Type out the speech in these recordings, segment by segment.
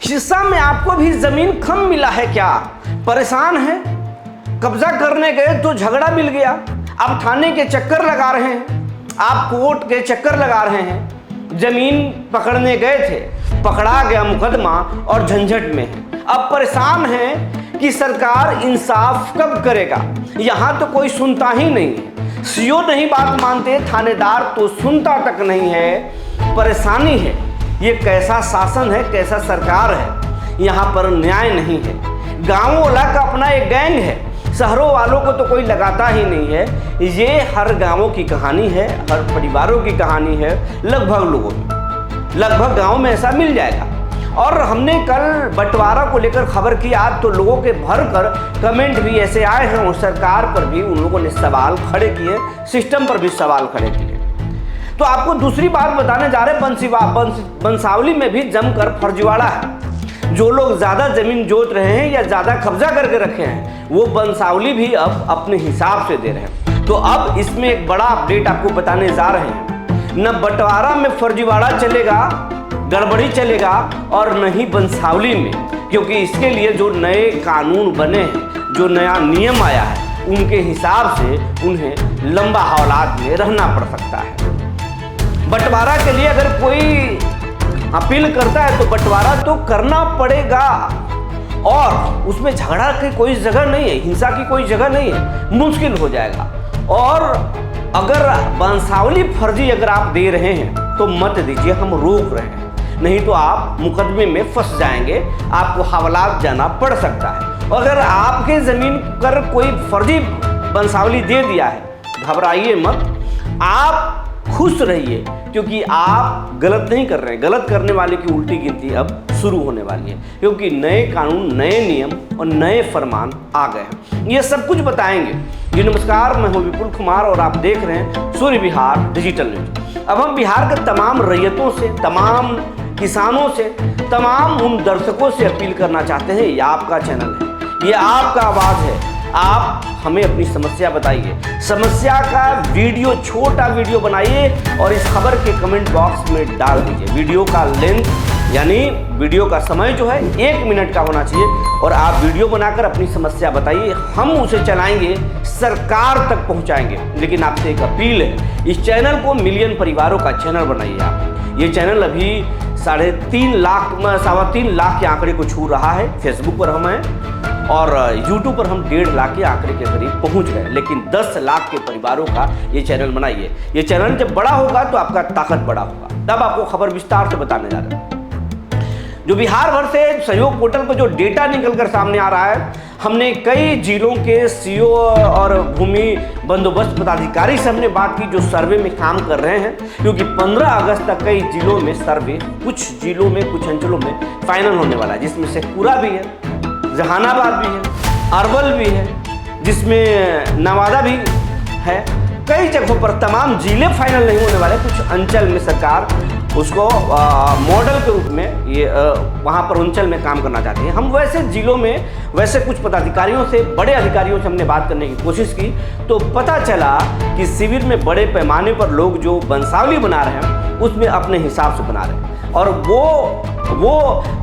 हिस्सा में आपको भी जमीन कम मिला है क्या? परेशान है, कब्जा करने गए तो झगड़ा मिल गया, आप थाने के चक्कर लगा रहे हैं, आप कोर्ट के चक्कर लगा रहे हैं, जमीन पकड़ने गए थे, पकड़ा गया मुकदमा और झंझट में है। अब परेशान हैं कि सरकार इंसाफ कब करेगा। यहाँ तो कोई सुनता ही नहीं है, सीओ नहीं बात मानते, थानेदार तो सुनता तक नहीं है। परेशानी है, ये कैसा शासन है, कैसा सरकार है, यहाँ पर न्याय नहीं है। गाँव वाला का अपना एक गैंग है, शहरों वालों को तो कोई लगाता ही नहीं है। ये हर गाँवों की कहानी है, हर परिवारों की कहानी है, लगभग लोगों में, लगभग गाँव में ऐसा मिल जाएगा। और हमने कल बंटवारा को लेकर खबर की, आज तो लोगों के भर कर कमेंट भी ऐसे आए हैं और सरकार पर भी उन लोगों ने सवाल खड़े किए, सिस्टम पर भी सवाल खड़े किए। तो आपको दूसरी बात बताने जा रहे हैं, बंसावली में भी जमकर फर्जीवाड़ा है। जो लोग ज़्यादा ज़मीन जोत रहे हैं या ज़्यादा कब्जा करके रखे हैं, वो बंसावली भी अब अपने हिसाब से दे रहे हैं। तो अब इसमें एक बड़ा अपडेट आपको बताने जा रहे हैं। न बंटवारा में फर्जीवाड़ा चलेगा, गड़बड़ी चलेगा, और न ही बंसावली में, क्योंकि इसके लिए जो नए कानून बने हैं, जो नया नियम आया है, उनके हिसाब से उन्हें लंबा हवालात में रहना पड़ सकता है। बंटवारा के लिए अगर कोई अपील करता है तो बंटवारा तो करना पड़ेगा, और उसमें झगड़ा की कोई जगह नहीं है, हिंसा की कोई जगह नहीं है, मुश्किल हो जाएगा। और अगर बंसावली फर्जी अगर आप दे रहे हैं तो मत दीजिए, हम रोक रहे हैं, नहीं तो आप मुकदमे में फंस जाएंगे, आपको हवालात जाना पड़ सकता है। अगर आपके ज़मीन पर कोई फर्जी बंसावली दे दिया है, घबराइए मत, आप खुश रहिए, क्योंकि आप गलत नहीं कर रहे हैं। गलत करने वाले की उल्टी गिनती अब शुरू होने वाली है, क्योंकि नए कानून, नए नियम और नए फरमान आ गए हैं। ये सब कुछ बताएंगे जी। नमस्कार, मैं हूं विपुल कुमार और आप देख रहे हैं सूर्य बिहार डिजिटल न्यूज। अब हम बिहार के तमाम रैयतों से, तमाम किसानों से, तमाम उन दर्शकों से अपील करना चाहते हैं, ये आपका चैनल है, ये आपका आवाज़ है, आप हमें अपनी समस्या बताइए। समस्या का वीडियो, छोटा वीडियो बनाइए और इस खबर के कमेंट बॉक्स में डाल दीजिए। वीडियो का लेंथ यानी वीडियो का समय जो है 1 मिनट का होना चाहिए, और आप वीडियो बनाकर अपनी समस्या बताइए, हम उसे चलाएंगे, सरकार तक पहुंचाएंगे। लेकिन आपसे एक अपील है, इस चैनल को मिलियन परिवारों का चैनल बनाइए आप। ये चैनल अभी 3.5 लाख, 3.25 लाख के आंकड़े को छू रहा है। फेसबुक पर हम हैं और यूट्यूब पर हम 1.5 लाख के आंकड़े के करीब पहुंच गए, लेकिन 10 लाख के परिवारों का ये चैनल बनाइए। ये चैनल जब बड़ा होगा तो आपका ताकत बड़ा होगा। तब आपको खबर विस्तार से बताने जा रहे हैं। जो बिहार भर से सहयोग पोर्टल पर जो डेटा निकलकर सामने आ रहा है, हमने कई जिलों के सीओ और भूमि बंदोबस्त पदाधिकारी से हमने बात की, जो सर्वे में काम कर रहे हैं, क्योंकि 15 अगस्त तक कई जिलों में सर्वे, कुछ जिलों में, कुछ अंचलों में फाइनल होने वाला है, जिसमें शेखपुरा भी है, जहानाबाद भी है, अरवल भी है, जिसमें नवादा भी है। कई जगहों पर तमाम जिले फाइनल नहीं होने वाले, कुछ अंचल में सरकार उसको मॉडल के रूप में ये वहाँ पर अंचल में काम करना चाहती है। हम वैसे जिलों में, वैसे कुछ पदाधिकारियों से, बड़े अधिकारियों से हमने बात करने की कोशिश की, तो पता चला कि शिविर में बड़े पैमाने पर लोग जो बंसावली बना रहे हैं, उसमें अपने हिसाब से बना रहे हैं, और वो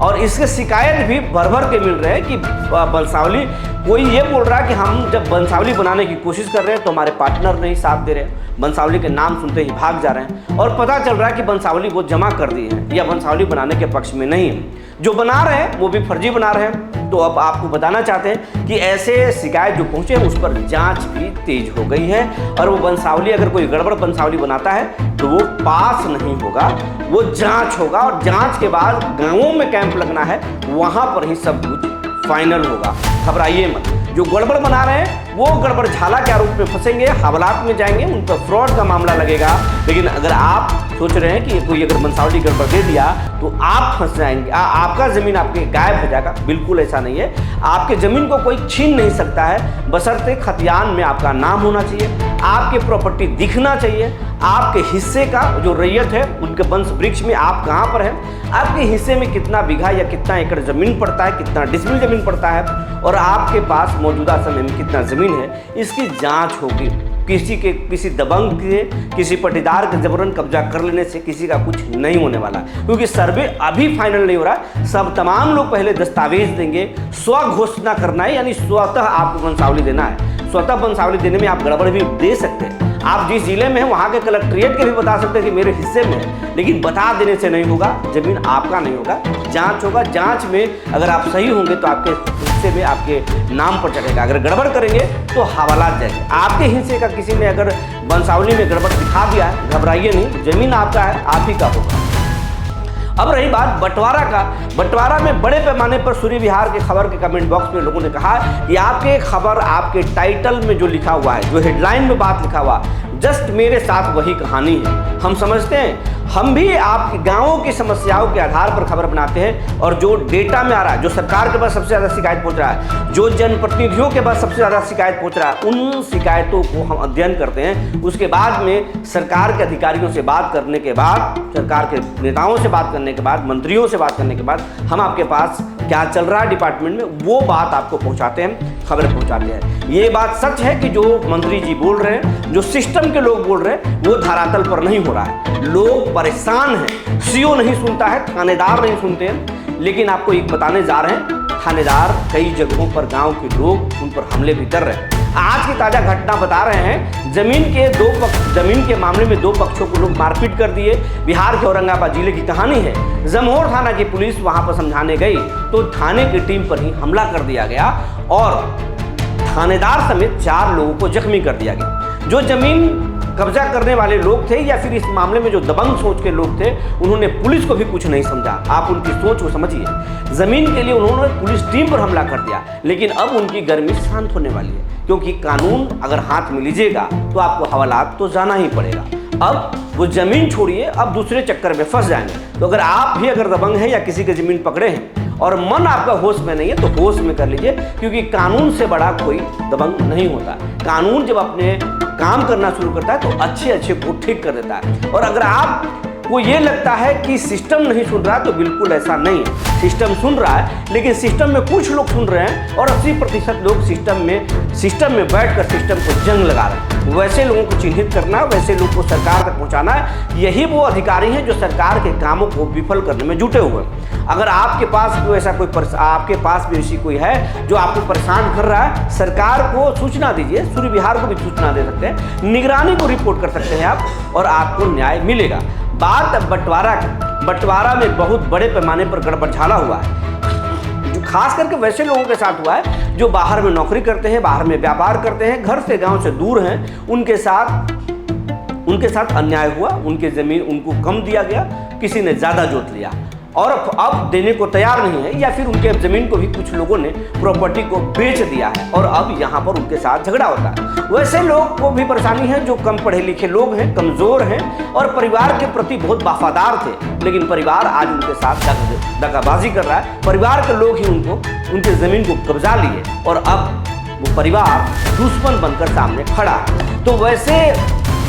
और इसके शिकायत भी भर भर के मिल रहे हैं कि बंसावली, कोई ये बोल रहा है कि हम जब बंसावली बनाने की कोशिश कर रहे हैं तो हमारे पार्टनर नहीं साथ दे रहे हैं, बंसावली के नाम सुनते ही भाग जा रहे हैं, और पता चल रहा है कि बंसावली वो जमा कर दी है या बंसावली बनाने के पक्ष में नहीं है। जो बना रहे हैं वो भी फर्जी बना रहे हैं। तो अब आपको बताना चाहते हैं कि ऐसे शिकायत जो पहुंचे उस पर जांच भी तेज हो गई है, और वो बंसावली, अगर कोई गड़बड़ बंसावली बनाता है तो वो पास नहीं होगा, वो जांच होगा, और जांच के बाद गांवों में कैंप लगना है, वहां पर ही सब कुछ फाइनल होगा। घबराइए मत, जो गड़बड़ बना रहे हैं वो गड़बड़ झाला के आरोप में फंसेंगे, हवालात में जाएंगे, उन पर फ्रॉड का मामला लगेगा। लेकिन अगर आप सोच रहे हैं कि कोई अगर बंसावली गड़बड़ दे दिया तो आप फंस जाएंगे, आपका ज़मीन आपके गायब हो जाएगा, बिल्कुल ऐसा नहीं है। आपके ज़मीन को कोई छीन नहीं सकता है, बशर्ते खतियान में आपका नाम होना चाहिए, आपके प्रॉपर्टी दिखना चाहिए, आपके हिस्से का जो रैयत है, उनके वंश वृक्ष में आप कहाँ पर हैं, आपके हिस्से में कितना बीघा या कितना एकड़ ज़मीन पड़ता है, कितना डिसमिल ज़मीन पड़ता है, और आपके पास मौजूदा समय में कितना ज़मीन है, इसकी जांच होगी। किसी दबंग के, किसी पटीदार के जबरन कब्जा कर लेने से किसी का कुछ नहीं होने वाला, क्योंकि सर्वे अभी फाइनल नहीं हो रहा। सब तमाम लोग पहले दस्तावेज देंगे, स्व घोषणा करना है, यानी स्वतः आपको वंशावली देना है। स्वतः वंशावली देने में आप गड़बड़ भी दे सकते हैं। आप जिस जिले में हैं वहाँ के कलेक्ट्रेट के भी बता सकते हैं कि मेरे हिस्से में है, लेकिन बता देने से नहीं होगा। जमीन आपका नहीं होगा, जांच होगा। जांच में अगर आप सही होंगे तो आपके हिस्से में आपके नाम पर चढ़ेगा। अगर गड़बड़ करेंगे तो हवालात जाएंगे। आपके हिस्से का किसी ने अगर वंशावली में गड़बड़ दिखा दिया है, घबराइए नहीं, जमीन आपका है, आप ही का होगा। अब रही बात बंटवारा का, बंटवारा में बड़े पैमाने पर सूर्य विहार के खबर के कमेंट बॉक्स में लोगों ने कहा कि आपके खबर, आपके टाइटल में जो लिखा हुआ है, जो हेडलाइन में बात लिखा हुआ, जस्ट मेरे साथ वही कहानी है। हम समझते हैं, हम भी आपके गांवों की समस्याओं के आधार पर खबर बनाते हैं, और जो डेटा में आ रहा है, जो सरकार के पास सबसे ज़्यादा शिकायत पहुंच रहा है, जो जनप्रतिनिधियों के पास सबसे ज़्यादा शिकायत पहुंच रहा है, उन शिकायतों को हम अध्ययन करते हैं। उसके बाद में सरकार के अधिकारियों से बात करने के बाद, सरकार के नेताओं से बात करने के बाद, मंत्रियों से बात करने के बाद, हम आपके पास क्या चल रहा है डिपार्टमेंट में, वो बात आपको पहुंचाते हैं, खबर पहुंचाते हैं। ये बात सच है कि जो मंत्री जी बोल रहे हैं, जो सिस्टम के लोग बोल रहे हैं, वो धरातल पर नहीं हो रहा है। लोग परेशान हैं, सीओ नहीं सुनता है, थानेदार नहीं सुनते हैं। लेकिन आपको एक बताने जा रहे हैं, थानेदार कई जगहों पर गांव के लोग उन पर हमले भी कर रहे हैं। आज की ताजा घटना बता रहे हैं, जमीन के मामले में दो पक्षों को लोग मारपीट कर दिए। बिहार के औरंगाबाद जिले की कहानी है। जमोर थाना की पुलिस वहां पर समझाने गई तो थाने की टीम पर ही हमला कर दिया गया और थानेदार समेत 4 लोगों को जख्मी कर दिया गया। जो जमीन कब्जा करने वाले लोग थे या फिर इस मामले में जो दबंग सोच के लोग थे, उन्होंने पुलिस को भी कुछ नहीं समझा। आप उनकी सोच को समझिए। जमीन के लिए उन्होंने पुलिस टीम पर हमला कर दिया, लेकिन अब उनकी गर्मी शांत होने वाली है, क्योंकि कानून अगर हाथ में लीजिएगा तो आपको हवालात तो जाना ही पड़ेगा। अब वो जमीन छोड़िए, अब दूसरे चक्कर में फंस जाएंगे। तो अगर आप भी अगर दबंग हैं या किसी की जमीन पकड़े हैं और मन आपका होश में नहीं है, तो होश में कर लीजिए, क्योंकि कानून से बड़ा कोई दबंग नहीं होता। कानून जब अपने काम करना शुरू करता है तो अच्छे अच्छे को ठीक कर देता है। और अगर आपको ये लगता है कि सिस्टम नहीं सुन रहा, तो बिल्कुल ऐसा नहीं है। सिस्टम सुन रहा है, लेकिन सिस्टम में कुछ लोग सुन रहे हैं और 80% लोग सिस्टम में बैठकर सिस्टम को जंग लगा रहे हैं। वैसे लोगों को चिन्हित करना, वैसे लोगों को सरकार तक पहुंचाना है। यही वो अधिकारी हैं जो सरकार के कामों को विफल करने में जुटे हुए हैं। अगर आपके पास भी ऐसा आपके पास भी ऐसी कोई है जो आपको परेशान कर रहा है, सरकार को सूचना दीजिए। सूर्य विहार को भी सूचना दे सकते हैं, निगरानी को रिपोर्ट कर सकते हैं आप, और आपको न्याय मिलेगा। बात बंटवारा में बहुत बड़े पैमाने पर गड़बड़झाला हुआ है, जो खास करके वैसे लोगों के साथ हुआ है जो बाहर में नौकरी करते हैं, बाहर में व्यापार करते हैं, घर से गांव से दूर हैं। उनके साथ अन्याय हुआ। उनके जमीन उनको कम दिया गया, किसी ने ज्यादा जोत लिया और अब देने को तैयार नहीं है, या फिर उनके जमीन को भी कुछ लोगों ने प्रॉपर्टी को बेच दिया है और अब यहाँ पर उनके साथ झगड़ा होता है। वैसे लोग को भी परेशानी है जो कम पढ़े लिखे लोग हैं, कमजोर हैं और परिवार के प्रति बहुत वफादार थे, लेकिन परिवार आज उनके साथ दगाबाजी कर रहा है। परिवार के लोग ही उनके जमीन को कब्जा लिए और अब वो परिवार दुश्मन बनकर सामने खड़ा है। तो वैसे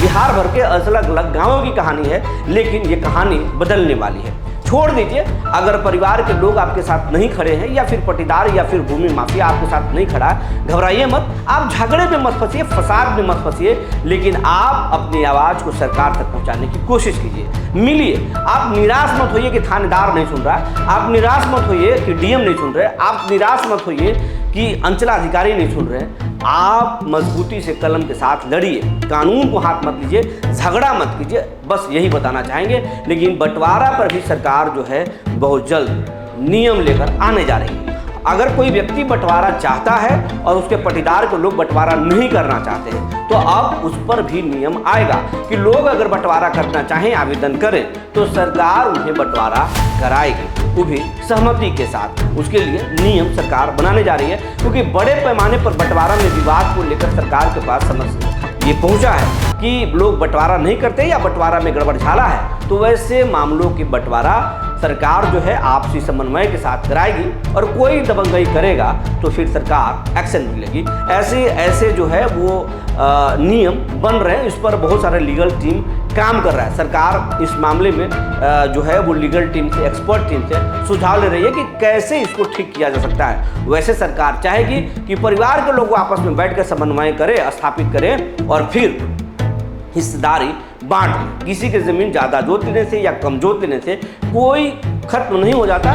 बिहार भर के अलग अलग गाँवों की कहानी है, लेकिन ये कहानी बदलने वाली है। छोड़ दीजिए, अगर परिवार के लोग आपके साथ नहीं खड़े हैं या फिर पटीदार या फिर भूमि माफिया आपके साथ नहीं खड़ा, घबराइए मत। आप झगड़े में मत फंसिए, फसाद में मत फंसिए, लेकिन आप अपनी आवाज़ को सरकार तक पहुंचाने की कोशिश कीजिए, मिलिए। आप निराश मत होइए कि थानेदार नहीं सुन रहा, आप निराश मत होइए कि डीएम नहीं सुन रहे, आप निराश मत होइए कि अंचलाधिकारी नहीं सुन रहे। आप मजबूती से कलम के साथ लड़िए, कानून को हाथ मत लीजिए, झगड़ा मत कीजिए, बस यही बताना चाहेंगे। लेकिन बंटवारा पर भी सरकार जो है बहुत जल्द नियम लेकर आने जा रही है। अगर कोई व्यक्ति बंटवारा चाहता है और उसके पटीदार को लोग बंटवारा नहीं करना चाहते हैं, तो अब उस पर भी नियम आएगा कि लोग अगर बंटवारा करना चाहें, आवेदन करें, तो सरकार उन्हें बंटवारा कराएगी, वो भी सहमति के साथ। उसके लिए नियम सरकार बनाने जा रही है, क्योंकि बड़े पैमाने पर बंटवारा में विवाद को लेकर सरकार के पास समस्या ये पहुंचा है कि लोग बंटवारा नहीं करते या बंटवारा में गड़बड़झाला है। तो वैसे मामलों की बंटवारा सरकार जो है आपसी समन्वय के साथ कराएगी, और कोई दबंगई करेगा तो फिर सरकार एक्शन मिलेगी। ऐसे जो है वो नियम बन रहे हैं, इस पर बहुत सारे लीगल टीम काम कर रहा है। सरकार इस मामले में जो है वो लीगल टीम से, एक्सपर्ट टीम से सुझाव ले रही है कि कैसे इसको ठीक किया जा सकता है। वैसे सरकार चाहेगी कि परिवार के लोग आपस में बैठकर समन्वय करें, स्थापित करें और फिर हिस्सेदारी बांट लें। किसी की ज़मीन ज़्यादा जोत लेने से या कम जोत लेने से कोई खत्म नहीं हो जाता,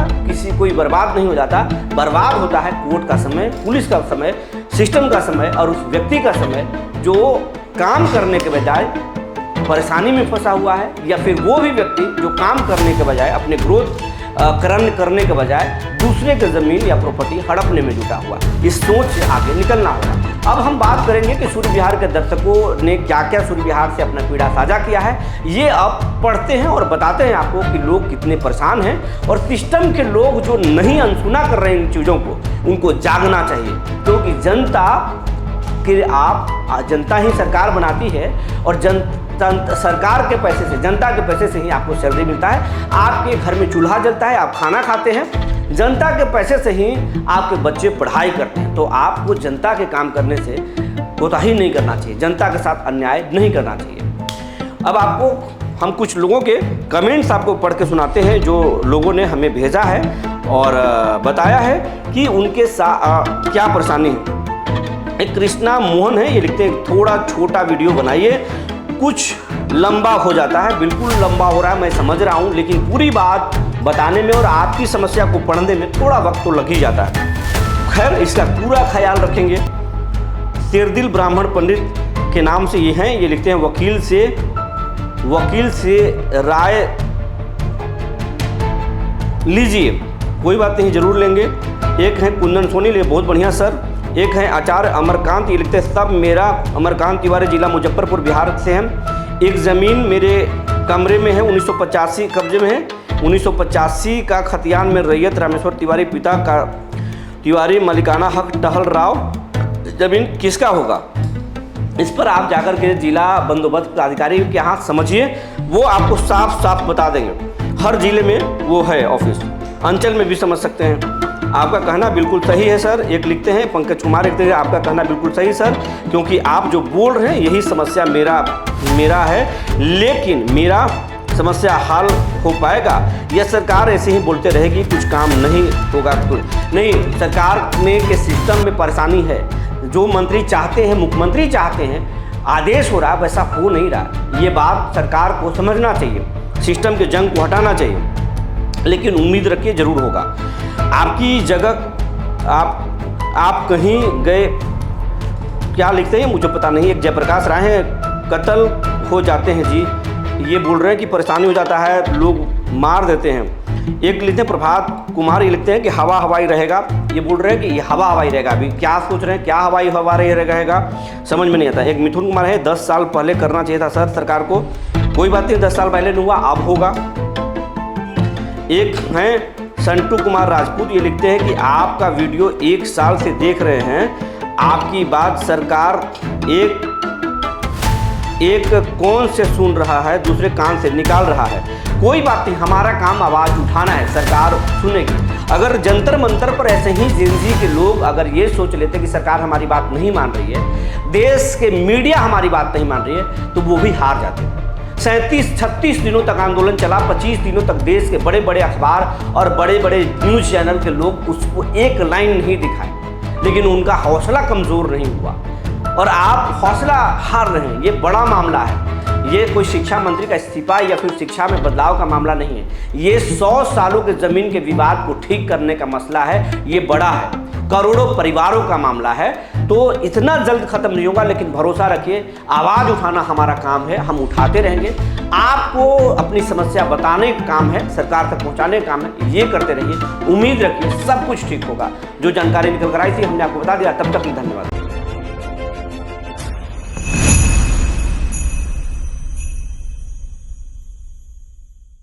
कोई बर्बाद नहीं हो जाता। बर्बाद होता है कोर्ट का समय, पुलिस का समय, सिस्टम का समय और उस व्यक्ति का समय जो काम करने के बजाय परेशानी में फंसा हुआ है, या फिर वो भी व्यक्ति जो काम करने के बजाय, अपने ग्रोथ करने के बजाय दूसरे के ज़मीन या प्रॉपर्टी हड़पने में जुटा हुआ। इस सोच से आगे निकलना होगा। अब हम बात करेंगे कि सूर्य विहार के दर्शकों ने क्या क्या सूर्य विहार से अपना पीड़ा साझा किया है। ये अब पढ़ते हैं और बताते हैं आपको कि लोग कितने परेशान हैं, और सिस्टम के लोग जो नहीं अनसुना कर रहे हैं इन चीज़ों को, उनको जागना चाहिए, क्योंकि जनता ही सरकार बनाती है, और सरकार के पैसे से, जनता के पैसे से ही आपको सैलरी मिलता है। आपके घर में चूल्हा जलता है, आप खाना खाते हैं, जनता के पैसे से ही आपके बच्चे पढ़ाई करते हैं। तो आपको जनता के काम करने से कोताही नहीं करना चाहिए, जनता के साथ अन्याय नहीं करना चाहिए। अब आपको हम कुछ लोगों के कमेंट्स आपको पढ़ के सुनाते हैं, जो लोगों ने हमें भेजा है और बताया है कि उनके साथ क्या परेशानी है। एक कृष्णा मोहन है, ये लिखते हैं थोड़ा छोटा वीडियो बनाइए, कुछ लंबा हो जाता है। बिल्कुल लंबा हो रहा है, मैं समझ रहा हूँ, लेकिन पूरी बात बताने में और आपकी समस्या को पढ़ने में थोड़ा वक्त तो लग ही जाता है। खैर, इसका पूरा ख्याल रखेंगे। शेरदिल ब्राह्मण पंडित के नाम से ये हैं, ये लिखते हैं वकील से राय लीजिए। कोई बात नहीं, जरूर लेंगे। एक है कुंदन सोनी, ले बहुत बढ़िया सर। एक है आचार्य अमरकांत, ये लिखते हैं सब मेरा अमरकांत तिवारी, जिला मुजफ्फरपुर, बिहार से हैं। एक ज़मीन मेरे कमरे में है, 1985 कब्जे में है। 1985 का खतियान में रैयत रामेश्वर तिवारी, पिता का तिवारी, मालिकाना हक टहल राव। ज़मीन किसका होगा, इस पर आप जाकर के जिला बंदोबस्त अधिकारी के यहाँ समझिए, वो आपको साफ साफ बता देंगे। हर जिले में वो है ऑफिस, अंचल में भी समझ सकते हैं। आपका कहना बिल्कुल सही है सर। एक लिखते हैं पंकज कुमार, लिखते हैं आपका कहना बिल्कुल सही सर, क्योंकि आप जो बोल रहे हैं यही समस्या मेरा है, लेकिन मेरा समस्या हल हो पाएगा या सरकार ऐसे ही बोलते रहेगी, कुछ काम नहीं होगा। नहीं, सरकार में के सिस्टम में परेशानी है। जो मंत्री चाहते हैं, मुख्यमंत्री चाहते हैं, आदेश हो रहा है, वैसा हो नहीं रहा। ये बात सरकार को समझना चाहिए, सिस्टम के जंग को हटाना चाहिए, लेकिन उम्मीद रखिए जरूर होगा। आपकी जगह आप कहीं गए, क्या लिखते हैं मुझे पता नहीं। एक जयप्रकाश राय हैं, कत्ल हो जाते हैं जी, ये बोल रहे हैं कि परेशानी हो जाता है, लोग मार देते हैं। एक लिखते हैं प्रभात कुमार, ये लिखते हैं कि हवाई रहेगा, ये बोल रहे हैं कि ये हवाई रहेगा। अभी क्या सोच रहे हैं, क्या हवाई रहेगा, समझ में नहीं आता। एक मिथुन कुमार है, 10 साल पहले करना चाहिए था सर सरकार को। कोई बात नहीं, 10 साल पहले नहीं हुआ, अब होगा। एक हैं संटू कुमार राजपूत, ये लिखते हैं कि आपका वीडियो 1 साल से देख रहे हैं, आपकी बात सरकार एक कौन से सुन रहा है, दूसरे कान से निकाल रहा है। कोई बात नहीं, हमारा काम आवाज़ उठाना है, सरकार सुनेगी। अगर जंतर मंतर पर ऐसे ही जिंदगी के लोग अगर ये सोच लेते कि सरकार हमारी बात नहीं मान रही है, देश के मीडिया हमारी बात नहीं मान रही है, तो वो भी हार जाते। 37-36 दिनों तक आंदोलन चला, 25 दिनों तक देश के बड़े बड़े अखबार और बड़े बड़े न्यूज़ चैनल के लोग उसको एक लाइन नहीं दिखाए, लेकिन उनका हौसला कमज़ोर नहीं हुआ और आप हौसला हार रहे हैं। ये बड़ा मामला है, ये कोई शिक्षा मंत्री का इस्तीफा या फिर शिक्षा में बदलाव का मामला नहीं है। ये 100 सालों के ज़मीन के विवाद को ठीक करने का मसला है, ये बड़ा है, करोड़ों परिवारों का मामला है। तो इतना जल्द खत्म नहीं होगा, लेकिन भरोसा रखिए, आवाज़ उठाना हमारा काम है, हम उठाते रहेंगे। आपको अपनी समस्या बताने का काम है, सरकार तक पहुंचाने का काम है, ये करते रहिए। उम्मीद रखिए सब कुछ ठीक होगा। जो जानकारी निकल कर आई थी हमने आपको बता दिया। तब तक धन्यवाद।